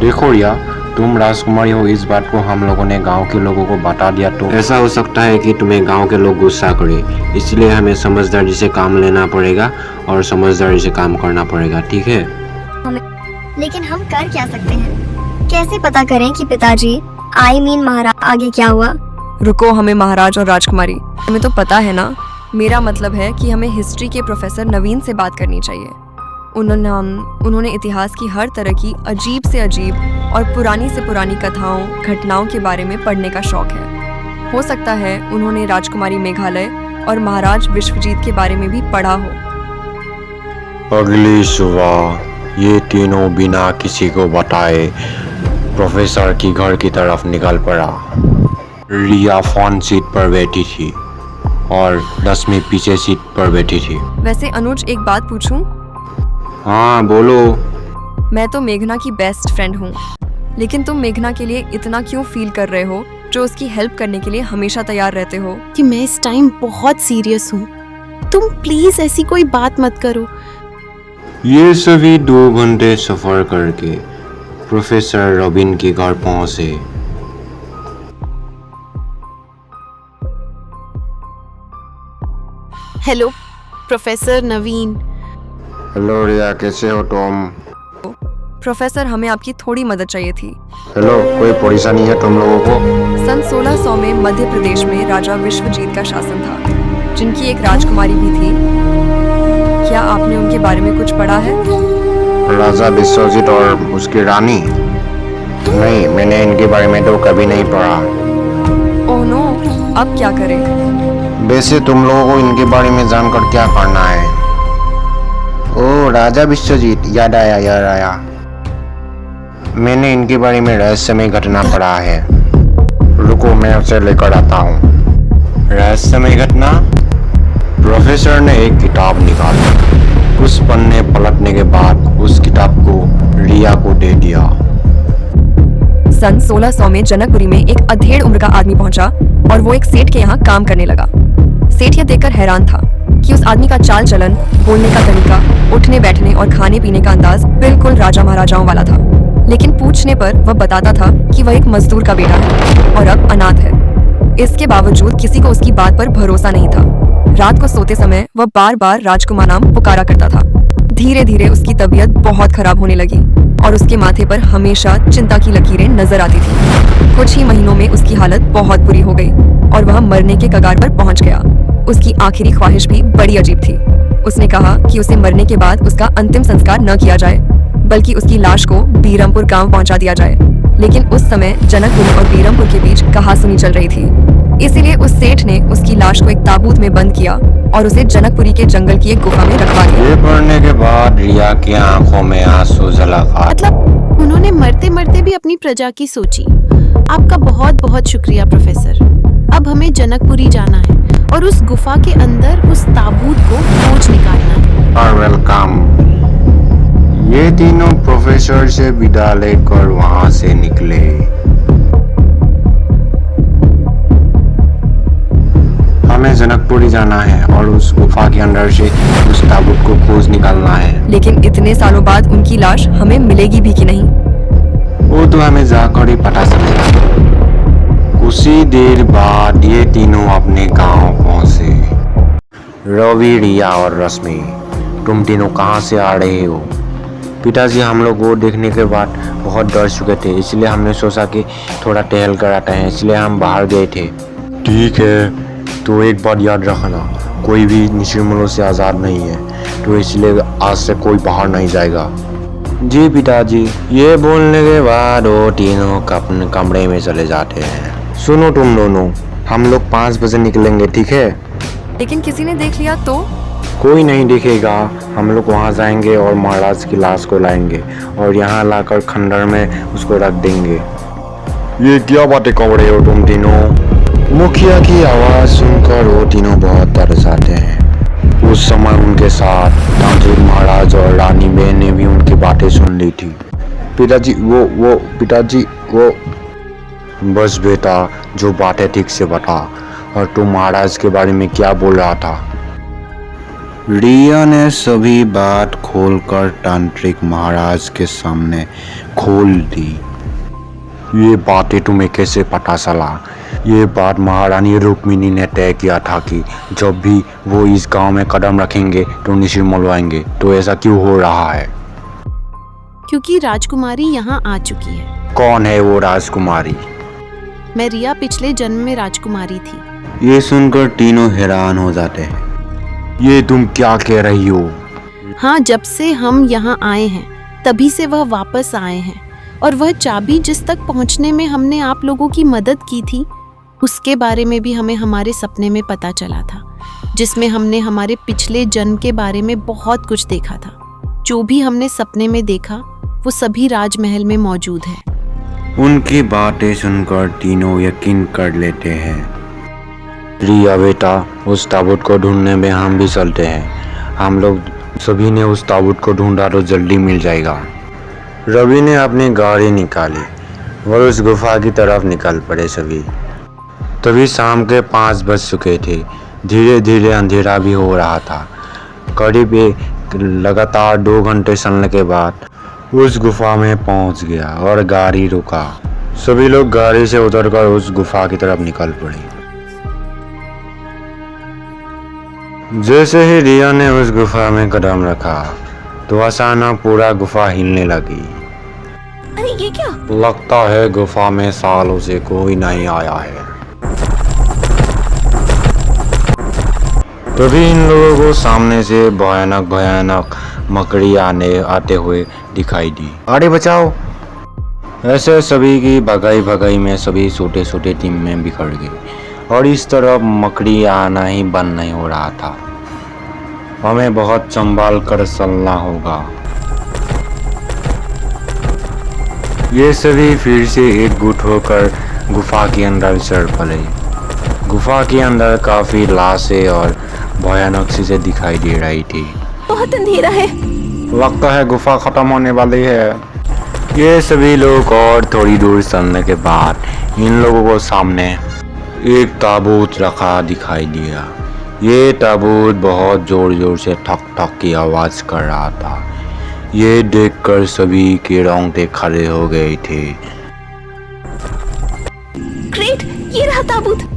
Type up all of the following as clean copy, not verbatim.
देखो रिया, तुम राजकुमारी हो, इस बात को हम लोगों ने गांव के लोगों को बता दिया तो ऐसा हो सकता है कि तुम्हें गांव के लोग गुस्सा करे। इसलिए हमें समझदारी से काम लेना पड़ेगा और समझदारी से काम करना पड़ेगा, ठीक है? लेकिन हम कर क्या सकते हैं? कैसे पता करें कि पिताजी महाराज आगे क्या हुआ? रुको, हमें महाराज और राजकुमारी, हमें तो पता है ना। मेरा मतलब है कि हमें हिस्ट्री के प्रोफेसर नवीन से बात करनी चाहिए। उन्होंने इतिहास की हर तरह की अजीब से अजीब और पुरानी से पुरानी कथाओं घटनाओं के बारे में पढ़ने का शौक है। हो सकता है उन्होंने राजकुमारी मेघालय और महाराज विश्वजीत के बारे में भी पढ़ा हो। अगली सुबह ये तीनों बिना किसी को बताए प्रोफेसर की घर की तरफ निकल पड़ा। रिया फ्रंट सीट पर बैठी थी और रश्मि पीछे सीट पर बैठी थी। वैसे अनुज, एक बात पूछूं? हाँ बोलो। मैं तो मेघना की बेस्ट फ्रेंड हूँ, लेकिन तुम मेघना के लिए इतना क्यों फील कर रहे हो, जो उसकी हेल्प करने के लिए हमेशा तैयार रहते हो? कि मैं इस टाइम बहुत सीरियस हूँ। तुम प्लीज ऐसी कोई बात मत करो। ये सभी 2 घंटे सफर करके प्रोफेसर रॉबिन के घर पहुंचे। हेलो प्रोफेसर नवीन। हेलो रिया, कैसे हो तुम? प्रोफेसर, हमें आपकी थोड़ी मदद चाहिए थी। हेलो, कोई परेशानी है तुम लोगों को? सन 1600 में मध्य प्रदेश में राजा विश्वजीत का शासन था, जिनकी एक राजकुमारी भी थी। क्या आपने उनके बारे में कुछ पढ़ा है? राजा विश्वजीत और उसकी रानी? नहीं, मैंने इनके बारे में तो कभी नहीं पढ़ा। ओह नो, अब क्या करें? वैसे तुम लोगों को इनके बारे में जानकर क्या करना है? ओह, राजा विश्वजीत, याद आया। मैंने इनके बारे में रहस्यमय घटना पढ़ा है। रुको, मैं उसे लेकर आता हूँ। रहस्यमय घटना? प्रोफेसर ने एक किताब निकाली। उस पन्ने पलटने के बाद उस किताब को रिया को दे दिया। सन 1600 में जनकपुरी में एक अधेड़ उम्र का आदमी पहुंचा और वो एक सेठ के यहाँ काम करने लगा। सेठ यह देखकर हैरान था कि उस आदमी का चाल चलन, बोलने का तरीका, उठने बैठने और खाने पीने का अंदाज बिल्कुल राजा महाराजाओं वाला था। लेकिन पूछने पर वह बताता था कि वह एक मजदूर का बेटा है और अब अनाथ है। इसके बावजूद किसी को उसकी बात पर भरोसा नहीं था। रात को सोते समय वह बार बार राजकुमार नाम पुकारा करता था। धीरे धीरे उसकी तबीयत बहुत खराब होने लगी और उसके माथे पर हमेशा चिंता की लकीरें नजर आती थी। कुछ ही महीनों में उसकी हालत बहुत बुरी हो गई और वह मरने के कगार पर पहुंच गया। उसकी आखिरी ख्वाहिश भी बड़ी अजीब थी। उसने कहा कि उसे मरने के बाद उसका अंतिम संस्कार न किया जाए, बल्कि उसकी लाश को बीरमपुर गांव पहुंचा दिया जाए। लेकिन उस समय जनकपुरी और बीरमपुर के बीच कहासुनी चल रही थी। इसीलिए उस सेठ ने उसकी लाश को एक ताबूत में बंद किया और उसे जनकपुरी के जंगल की एक गुफा में रखवा दिया। ये पढ़ने के बाद रिया की आंखों में आंसू झलक आए। मतलब उन्होंने मरते मरते भी अपनी प्रजा की सोची। आपका बहुत बहुत शुक्रिया प्रोफेसर। अब हमें जनकपुरी जाना है और उस गुफा के अंदर उस ताबूत को खोज निकालना है। वेलकम। ये तीनों प्रोफेसर से विदा लेकर वहां से निकले। हमें जनकपुरी जाना है और उस गुफा के अंदर से उस ताबूत को खोज निकालना है। लेकिन इतने सालों बाद उनकी लाश हमें मिलेगी भी कि नहीं? वो तो हमें जाकर ही पता चलेगा। कुछ ही देर बाद ये तीनों अपने गांव पहुंचे। रवि, रिया और रश्मि, तुम तीनों कहां से आ रहे हो? पिताजी हम लोग वो देखने के बाद बहुत डर चुके थे, इसलिए हमने सोचा कि थोड़ा टहल कर आते हैं, इसलिए हम बाहर गए थे। ठीक है, तो एक बात याद रखना, कोई भी निर्मलों से आज़ाद नहीं है, तो इसलिए आज से कोई बाहर नहीं जाएगा। जी पिताजी। ये बोलने के बाद वो तीनों अपने कमरे में चले जाते हैं। सुनो तुम दोनों, हम लोग 5 बजे निकलेंगे, ठीक है? लेकिन किसी ने देख लिया तो? कोई नहीं दिखेगा। हम लोग वहाँ जाएंगे और महाराज की लाश को लाएंगे और यहाँ लाकर खंडर में उसको रख देंगे। ये क्या बातें कर रहे हो तुम तीनों? मुखिया की आवाज़ सुनकर वो तीनों बहुत डर जाते हैं। उस समय उनके साथ तांत्रिक महाराज और रानी बेन ने भी उनकी बातें सुन ली थी। पिताजी वो बस बेटा, जो बातें ठीक से बता, और तू महाराज के बारे में क्या बोल रहा था? रिया ने सभी बात खोलकर तांत्रिक महाराज के सामने खोल दी। ये बातें तुम्हें कैसे पता चला? ये बात महारानी रुक्मिणी ने तय किया था कि जब भी वो इस गांव में कदम रखेंगे तो निशिर मलवाएंगे। तो ऐसा क्यों हो रहा है? क्योंकि राजकुमारी यहाँ आ चुकी है। कौन है वो राजकुमारी? मैं रिया पिछले जन्म में राजकुमारी थी। ये सुनकर तीनों हैरान हो जाते हैं। ये तुम क्या कह रही हो? हाँ, जब से हम यहाँ आए हैं तभी से वह वापस आए हैं, और वह चाबी जिस तक पहुँचने में हमने आप लोगों की मदद की थी उसके बारे में भी हमें हमारे सपने में पता चला था, जिसमें हमने हमारे पिछले जन्म के बारे में बहुत कुछ देखा था। जो भी हमने सपने में देखा वो सभी राजमहल में मौजूद है। उनकी बातें सुनकर तीनों यकीन कर लेते हैं। रिया बेटा, उस ताबूत को ढूंढने में हम भी चलते हैं। हम लोग सभी ने उस ताबूत को ढूंढा तो जल्दी मिल जाएगा। रवि ने अपनी गाड़ी निकाली और उस गुफा की तरफ निकल पड़े सभी। तभी शाम के 5 बज चुके थे। धीरे धीरे अंधेरा भी हो रहा था। करीब लगातार 2 घंटे चलने के बाद उस गुफा में पहुंच गया और गाड़ी रुका। सभी लोग गाड़ी से उतरकर उस गुफा की तरफ निकल पड़े। जैसे ही रिया ने उस गुफा में कदम रखा तो अचानक पूरा गुफा हिलने लगी। अरे ये क्या? लगता है गुफा में सालों से कोई नहीं आया है। तभी इन लोगों को सामने से भयानक भयानक मकड़ी आते हुए दिखाई दी। अरे बचाओ! ऐसे सभी की भगाई भगाई में सभी छोटे छोटे टीम में बिखर गए और इस तरफ मकड़ी आना ही बंद नहीं हो रहा था। हमें बहुत संभाल कर चलना होगा। ये सभी फिर से एकजुट होकर गुफा के अंदर चढ़ पड़े। गुफा के अंदर काफी लाशें और भयानक चीजें दिखाई दे रही थी। बहुत अंधेरा है। लगता है गुफा खत्म होने वाली है। ये सभी लोग और थोड़ी दूर चलने के बाद इन लोगों को सामने एक ताबूत रखा दिखाई दिया। ये ताबूत बहुत जोर जोर से ठक ठक की आवाज कर रहा था। ये देखकर सभी के रोंगटे खड़े हो गए थे। ग्रेट, ये रहा ताबूत।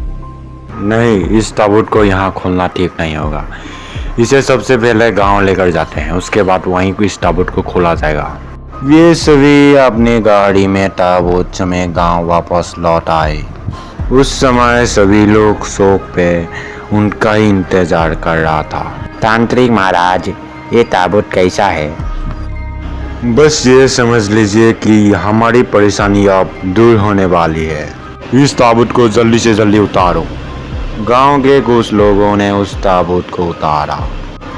नहीं, इस ताबूत को यहाँ खोलना ठीक नहीं होगा। इसे सबसे पहले गांव लेकर जाते हैं, उसके बाद वहीं इस ताबूत को खोला जाएगा। ये सभी अपनी गाड़ी में ताबूत समेत गांव वापस लौट आए। उस समय सभी लोग शोक पे उनका ही इंतजार कर रहा था। तांत्रिक महाराज, ये ताबूत कैसा है? बस ये समझ लीजिए कि हमारी परेशानी अब दूर होने वाली है। इस ताबूत को जल्दी से जल्दी उतारो। गांव के कुछ लोगों ने उस ताबूत को उतारा।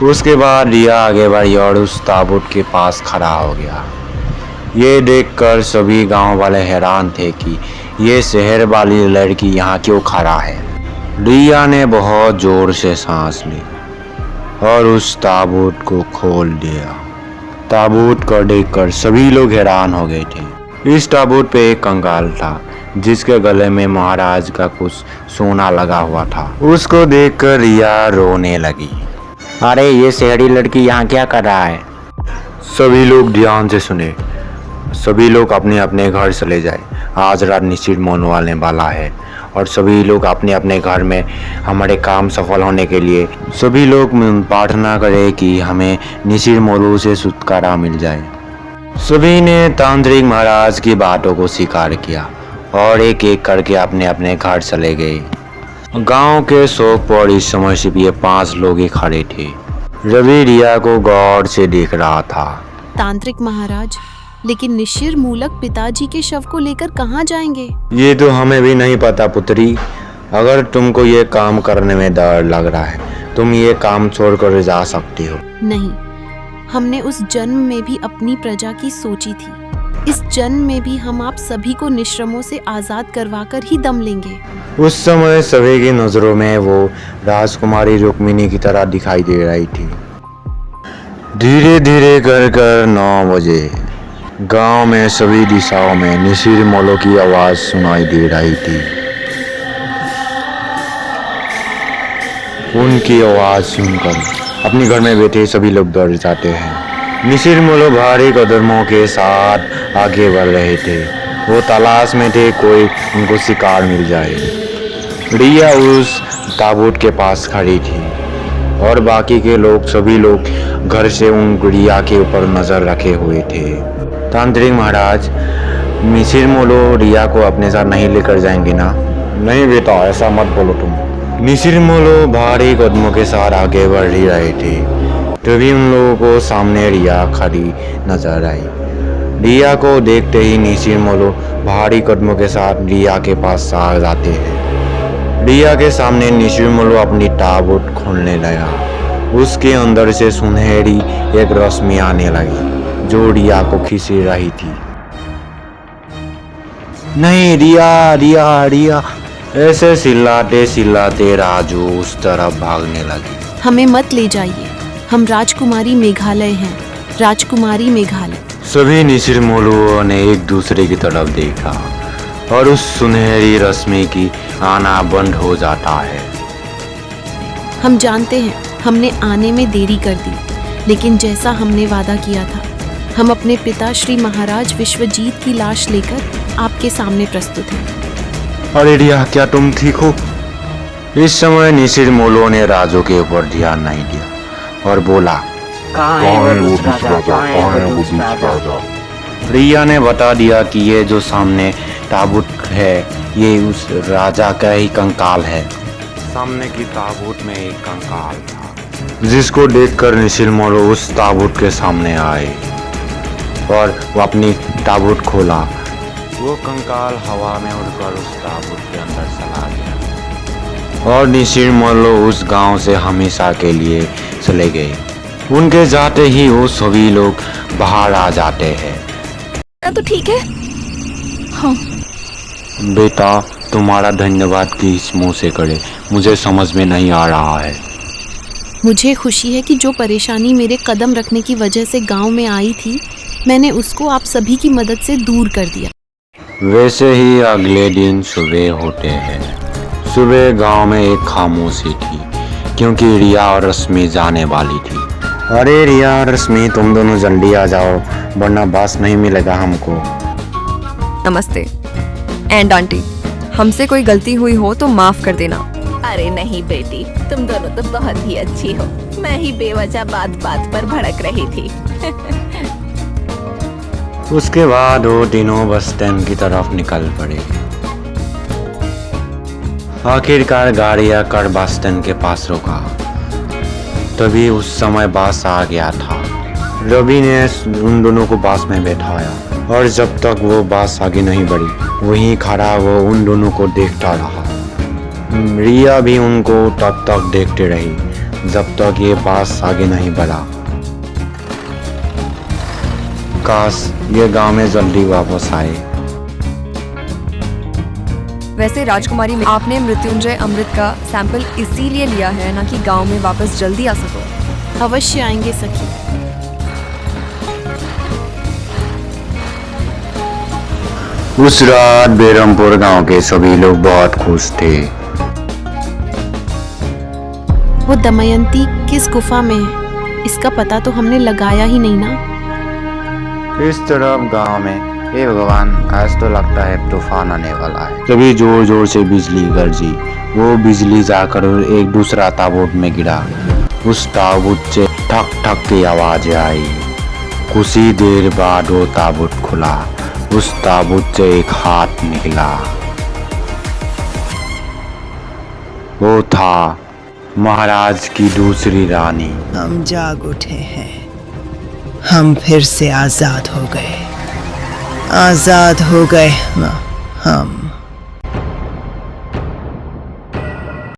उसके बाद रिया आगे बढ़ी और उस ताबूत के पास खड़ा हो गया। ये देखकर सभी गांव वाले हैरान थे कि ये शहर वाली लड़की यहाँ क्यों खड़ा है। रिया ने बहुत जोर से सांस ली और उस ताबूत को खोल दिया। ताबूत को देखकर सभी लोग हैरान हो गए थे। इस ताबूत पे एक कंकाल था जिसके गले में महाराज का कुछ सोना लगा हुआ था। उसको देखकर रिया रोने लगी। अरे ये शहरी लड़की यहाँ क्या कर रहा है? सभी लोग ध्यान से सुने। सभी लोग अपने अपने घर चले जाए। आज रात निश्चित होने वाले वाला है और सभी लोग अपने अपने घर में हमारे काम सफल होने के लिए सभी लोग प्रार्थना करें कि हमें निश्चित मोलू से छुटकारा मिल जाए। सभी ने तांत्रिक महाराज की बातों को स्वीकार किया और एक एक करके अपने अपने घर चले गए। गांव के शोक पर इस समय सिर्फ ये 5 लोग ही खड़े थे। रवि रिया को गौर से देख रहा था। तांत्रिक महाराज, लेकिन निशिर मूलक पिताजी के शव को लेकर कहाँ जाएंगे? ये तो हमें भी नहीं पता पुत्री। अगर तुमको ये काम करने में डर लग रहा है तुम ये काम छोड़कर जा सकती हो। नहीं, हमने उस जन्म में भी अपनी प्रजा की सोची थी। इस जन्म में भी हम आप सभी को निश्रमों से आजाद करवाकर ही दम लेंगे। उस समय सभी की नजरों में वो राजकुमारी रुक्मिणी की तरह दिखाई दे रही थी। धीरे धीरे कर 9 बजे गांव में सभी दिशाओं में निशिर मोलो की आवाज सुनाई दे रही थी। उनकी आवाज सुनकर अपने घर में बैठे सभी लोग डर जाते हैं। निसिर मोलो भारी कदमों के साथ आगे बढ़ रहे थे। वो तलाश में थे कोई उनको शिकार मिल जाए। रिया उस ताबूत के पास खड़ी थी और बाकी के लोग सभी लोग घर से उन रिया के ऊपर नजर रखे हुए थे। तांत्रिक महाराज, मिसिर मोलो रिया को अपने साथ नहीं लेकर जाएंगे ना? नहीं बेटा, ऐसा मत बोलो तुम। निसिर मोलो भारी कदमों के साथ आगे बढ़ ही रहे थे, तभी उन लोगों को सामने रिया खड़ी नजर आई। रिया को देखते ही निसिर मोलो भारी कदमों के साथ रिया के पास आ जाते हैं। रिया के सामने निसिर मोलो अपनी ताबूत खोलने लगा। उसके अंदर से सुनहरी एक रश्मि आने लगी जो रिया को खींच रही थी। नहीं, रिया रिया रिया, ऐसे चिल्लाते चिल्लाते राजू उस तरफ भागने लगी। हमें मत ले जाइए, हम राजकुमारी मेघालय हैं, राजकुमारी मेघालय। सभी निसिर मोलुओं ने एक दूसरे की तरफ देखा और उस सुनहरी रश्मि की आना बंद हो जाता है। हम जानते हैं हमने आने में देरी कर दी, लेकिन जैसा हमने वादा किया था, हम अपने पिता श्री महाराज विश्वजीत की लाश लेकर आपके सामने प्रस्तुत हैं। अरे रिया, क्या तुम ठीक हो? इस समय निसिर मोलो ने राजू के ऊपर ध्यान नहीं दिया और बोला, कहाँ है वो दूसरा राजा? कहाँ है वो दूसरा राजा? रिया ने बता दिया कि ये जो सामने ताबूत है ये उस राजा का ही कंकाल है। सामने की ताबूत में एक कंकाल था जिसको देखकर निसिर मोलो उस ताबूत के सामने आए और वो अपनी ताबूत खोला। वो कंकाल हवा में उड़कर उस ताबूत के अंदर चला गया और निसिर मोलो उस गांव से हमेशा के लिए चले गए। उनके जाते ही वो सभी लोग बाहर आ जाते हैं। तो ठीक है। हाँ बेटा, तुम्हारा धन्यवाद किस मुंह से करे, मुझे समझ में नहीं आ रहा है। मुझे खुशी है कि जो परेशानी मेरे कदम रखने की वजह से गांव में आई थी, मैंने उसको आप सभी की मदद से दूर कर दिया। वैसे ही अगले दिन सुबह होते हैं। सुबह गांव में एक खामोशी थी क्योंकि रिया और रश्मि जाने वाली थी। अरे रिया और रश्मि, तुम दोनों जल्दी आ जाओ वरना बस नहीं मिलेगा हमको। नमस्ते। एंड आंटी, हमसे कोई गलती हुई हो तो माफ कर देना। अरे नहीं बेटी, तुम दोनों तो बहुत ही अच्छी हो। मैं ही बेवजह बात बात पर भड़क रही थी। उसके बाद वो तीनों बस स्टैंड की तरफ निकल पड़े। आखिरकार गाड़ी आकर बस स्टैंड के पास रुका। तभी उस समय बस आ गया था। रवि ने उन दोनों को बस में बैठाया और जब तक वो बस आगे नहीं बढ़ी वहीं खड़ा वो उन दोनों को देखता रहा। रिया भी उनको तब तक देखते रही जब तक ये बस आगे नहीं बढ़ा। काश ये गांव में जल्दी वापस आए। वैसे राजकुमारी में आपने मृत्युंजय अमृत का सैंपल इसीलिए लिया है ना कि गांव में वापस जल्दी आ सको। अवश्य आएंगे सखी। उस रात बेरमपुर गांव के सभी लोग बहुत खुश थे। वो दमयंती किस गुफा में है, इसका पता तो हमने लगाया ही नहीं ना। इस तरफ गांव में, हे भगवान, आज तो लगता है तूफान आने वाला है। तभी जोर जोर से बिजली गरजी। वो बिजली जाकर एक दूसरा ताबूत में गिरा। उस ताबूत से ठक ठक की आवाज आई। कुछ ही देर बाद वो ताबूत खुला। उस ताबूत से एक हाथ निकला। वो था महाराज की दूसरी रानी। हम जाग उठे हैं, हम फिर से आजाद हो गए, आजाद हो गए हम।